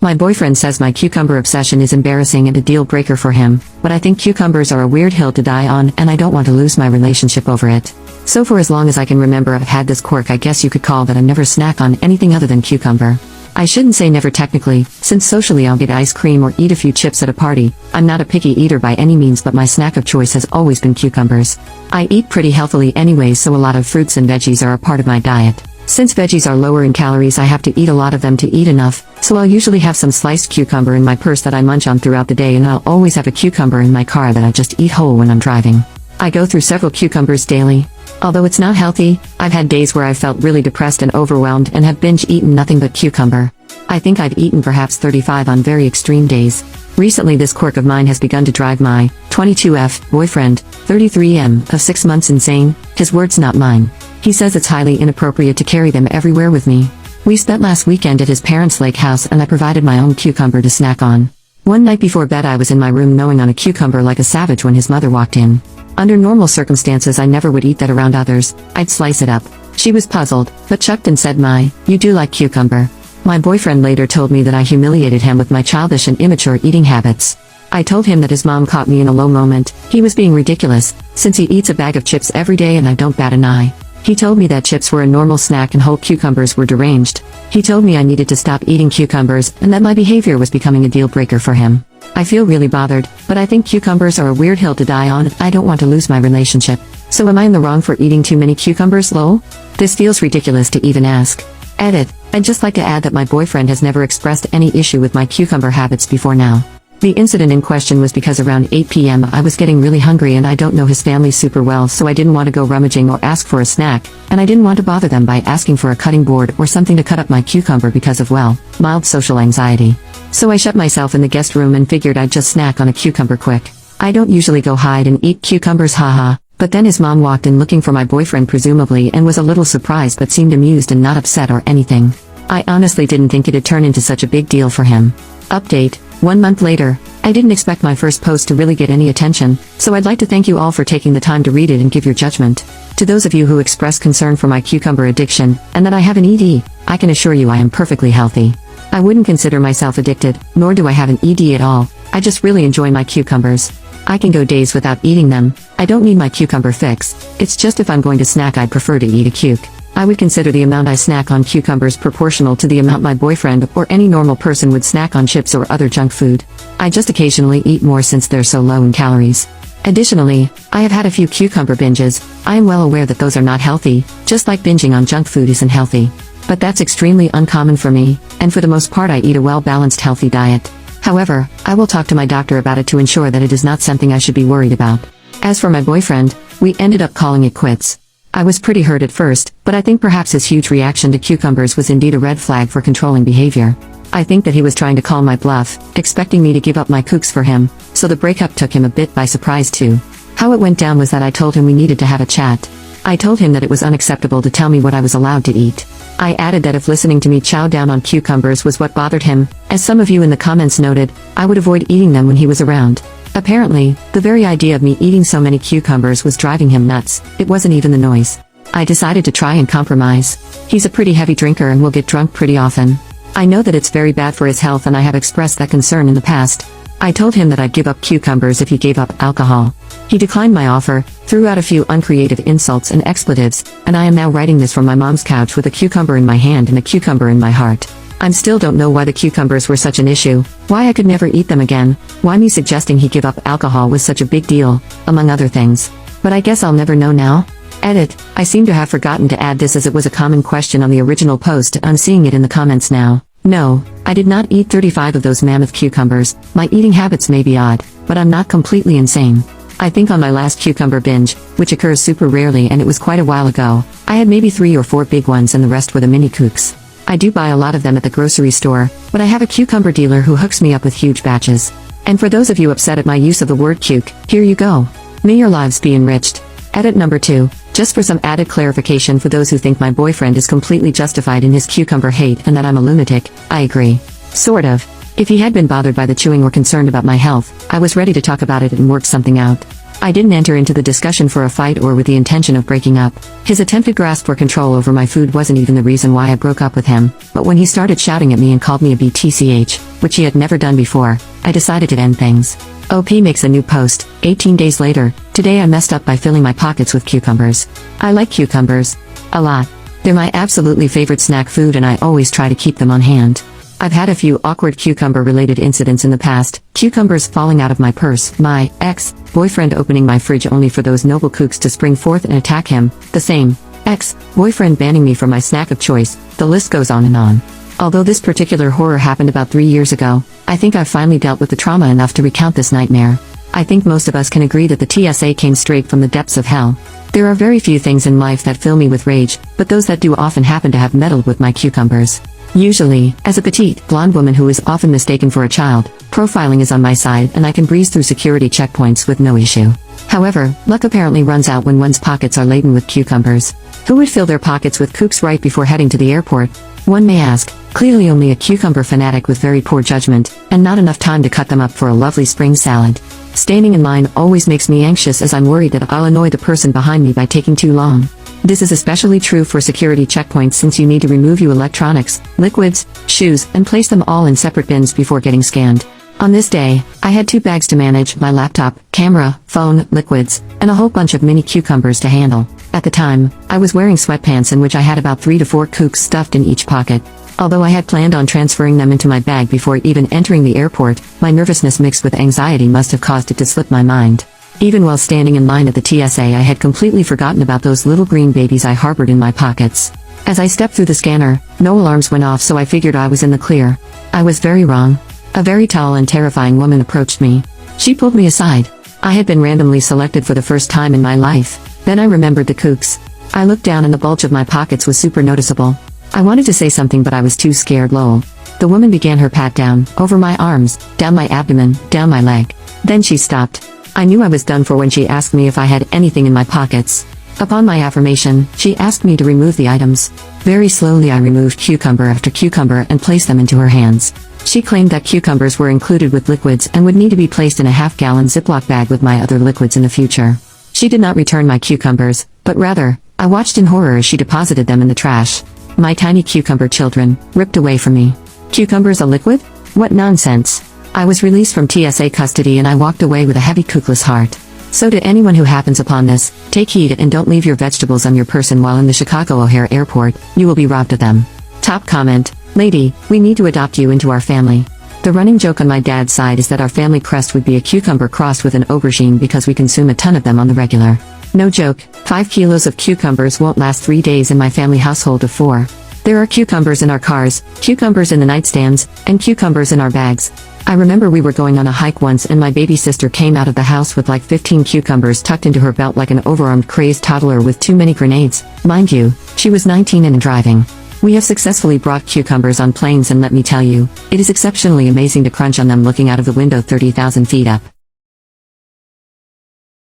My boyfriend says my cucumber obsession is embarrassing and a deal breaker for him, but I think cucumbers are a weird hill to die on and I don't want to lose my relationship over it. So for as long as I can remember I've had this quirk. I guess you could call that I never snack on anything other than cucumber. I shouldn't say never technically, since socially I'll get ice cream or eat a few chips at a party. I'm not a picky eater by any means, but my snack of choice has always been cucumbers. I eat pretty healthily anyways, so a lot of fruits and veggies are a part of my diet. Since veggies are lower in calories, I have to eat a lot of them to eat enough, so I'll usually have some sliced cucumber in my purse that I munch on throughout the day, and I'll always have a cucumber in my car that I just eat whole when I'm driving. I go through several cucumbers daily. Although it's not healthy, I've had days where I've felt really depressed and overwhelmed and have binge-eaten nothing but cucumber. I think I've eaten perhaps 35 on very extreme days. Recently this quirk of mine has begun to drive my 22F boyfriend, 33M, of 6 months insane. His words, not mine. He says it's highly inappropriate to carry them everywhere with me. We spent last weekend at his parents' lake house and I provided my own cucumber to snack on. One night before bed I was in my room gnawing on a cucumber like a savage when his mother walked in. Under normal circumstances I never would eat that around others. I'd slice it up. She was puzzled, but chucked and said, "You do like cucumber." My boyfriend later told me that I humiliated him with my childish and immature eating habits. I told him that his mom caught me in a low moment. He was being ridiculous, since he eats a bag of chips every day and I don't bat an eye. He told me that chips were a normal snack and whole cucumbers were deranged. He told me I needed to stop eating cucumbers and that my behavior was becoming a deal breaker for him. I feel really bothered, but I think cucumbers are a weird hill to die on. I don't want to lose my relationship. So am I in the wrong for eating too many cucumbers, lol? This feels ridiculous to even ask. Edit. I'd just like to add that my boyfriend has never expressed any issue with my cucumber habits before now. The incident in question was because around 8 p.m. I was getting really hungry and I don't know his family super well, so I didn't want to go rummaging or ask for a snack, and I didn't want to bother them by asking for a cutting board or something to cut up my cucumber because of, well, mild social anxiety. So I shut myself in the guest room and figured I'd just snack on a cucumber quick. I don't usually go hide and eat cucumbers, haha. But then his mom walked in looking for my boyfriend presumably and was a little surprised but seemed amused and not upset or anything. I honestly didn't think it'd turn into such a big deal for him. Update. 1 month later. I didn't expect my first post to really get any attention, so I'd like to thank you all for taking the time to read it and give your judgment. To those of you who express concern for my cucumber addiction, and that I have an ED, I can assure you I am perfectly healthy. I wouldn't consider myself addicted, nor do I have an ED at all. I just really enjoy my cucumbers. I can go days without eating them. I don't need my cucumber fix. It's just if I'm going to snack I'd prefer to eat a cuke. I would consider the amount I snack on cucumbers proportional to the amount my boyfriend or any normal person would snack on chips or other junk food. I just occasionally eat more since they're so low in calories. Additionally, I have had a few cucumber binges. I am well aware that those are not healthy, just like binging on junk food isn't healthy. But that's extremely uncommon for me, and for the most part I eat a well-balanced healthy diet. However, I will talk to my doctor about it to ensure that it is not something I should be worried about. As for my boyfriend, we ended up calling it quits. I was pretty hurt at first, but I think perhaps his huge reaction to cucumbers was indeed a red flag for controlling behavior. I think that he was trying to call my bluff, expecting me to give up my cooks for him, so the breakup took him a bit by surprise too. How it went down was that I told him we needed to have a chat. I told him that it was unacceptable to tell me what I was allowed to eat. I added that if listening to me chow down on cucumbers was what bothered him, as some of you in the comments noted, I would avoid eating them when he was around. Apparently, the very idea of me eating so many cucumbers was driving him nuts. It wasn't even the noise. I decided to try and compromise. He's a pretty heavy drinker and will get drunk pretty often. I know that it's very bad for his health and I have expressed that concern in the past. I told him that I'd give up cucumbers if he gave up alcohol. He declined my offer, threw out a few uncreative insults and expletives, and I am now writing this from my mom's couch with a cucumber in my hand and a cucumber in my heart. I still don't know why the cucumbers were such an issue, why I could never eat them again, why me suggesting he give up alcohol was such a big deal, among other things. But I guess I'll never know now. Edit. I seem to have forgotten to add this as it was a common question on the original post. I'm seeing it in the comments now. No, I did not eat 35 of those mammoth cucumbers. My eating habits may be odd, but I'm not completely insane. I think on my last cucumber binge, which occurs super rarely and it was quite a while ago, I had maybe 3 or 4 big ones and the rest were the mini kooks. I do buy a lot of them at the grocery store, but I have a cucumber dealer who hooks me up with huge batches. And for those of you upset at my use of the word cuke, here you go. May your lives be enriched. Edit number 2. Just for some added clarification for those who think my boyfriend is completely justified in his cucumber hate and that I'm a lunatic, I agree. Sort of. If he had been bothered by the chewing or concerned about my health, I was ready to talk about it and work something out. I didn't enter into the discussion for a fight or with the intention of breaking up. His attempted grasp for control over my food wasn't even the reason why I broke up with him, but when he started shouting at me and called me a BTCH, which he had never done before, I decided to end things. OP makes a new post, 18 days later. Today I messed up by filling my pockets with cucumbers. I like cucumbers. A lot. They're my absolutely favorite snack food and I always try to keep them on hand. I've had a few awkward cucumber-related incidents in the past, cucumbers falling out of my purse, my ex-boyfriend opening my fridge only for those noble kooks to spring forth and attack him, the same ex-boyfriend banning me from my snack of choice, the list goes on and on. Although this particular horror happened about 3 years ago, I think I've finally dealt with the trauma enough to recount this nightmare. I think most of us can agree that the TSA came straight from the depths of hell. There are very few things in life that fill me with rage, but those that do often happen to have meddled with my cucumbers. Usually, as a petite, blonde woman who is often mistaken for a child, profiling is on my side and I can breeze through security checkpoints with no issue. However, luck apparently runs out when one's pockets are laden with cucumbers. Who would fill their pockets with kooks right before heading to the airport? One may ask, clearly only a cucumber fanatic with very poor judgment, and not enough time to cut them up for a lovely spring salad. Standing in line always makes me anxious as I'm worried that I'll annoy the person behind me by taking too long. This is especially true for security checkpoints since you need to remove your electronics, liquids, shoes, and place them all in separate bins before getting scanned. On this day, I had 2 bags to manage, my laptop, camera, phone, liquids, and a whole bunch of mini cucumbers to handle. At the time, I was wearing sweatpants in which I had about 3 to 4 kooks stuffed in each pocket. Although I had planned on transferring them into my bag before even entering the airport, my nervousness mixed with anxiety must have caused it to slip my mind. Even while standing in line at the TSA, I had completely forgotten about those little green babies I harbored in my pockets. As I stepped through the scanner, no alarms went off, so I figured I was in the clear. I was very wrong. A very tall and terrifying woman approached me. She pulled me aside. I had been randomly selected for the first time in my life. Then I remembered the kooks. I looked down and the bulge of my pockets was super noticeable. I wanted to say something but I was too scared. Lol. The woman began her pat down, over my arms, down my abdomen, down my leg. Then she stopped. I knew I was done for when she asked me if I had anything in my pockets. Upon my affirmation, she asked me to remove the items. Very slowly I removed cucumber after cucumber and placed them into her hands. She claimed that cucumbers were included with liquids and would need to be placed in a half-gallon Ziploc bag with my other liquids in the future. She did not return my cucumbers, but rather, I watched in horror as she deposited them in the trash. My tiny cucumber children, ripped away from me. Cucumbers a liquid? What nonsense. I was released from TSA custody and I walked away with a heavy kookless heart. So to anyone who happens upon this, take heed and don't leave your vegetables on your person while in the Chicago O'Hare Airport, you will be robbed of them. Top comment, lady, we need to adopt you into our family. The running joke on my dad's side is that our family crest would be a cucumber crossed with an aubergine because we consume a ton of them on the regular. No joke, 5 kilos of cucumbers won't last 3 days in my family household of 4. There are cucumbers in our cars, cucumbers in the nightstands, and cucumbers in our bags. I remember we were going on a hike once and my baby sister came out of the house with like 15 cucumbers tucked into her belt like an overarmed crazed toddler with too many grenades. Mind you, she was 19 and driving. We have successfully brought cucumbers on planes and let me tell you, it is exceptionally amazing to crunch on them looking out of the window 30,000 feet up.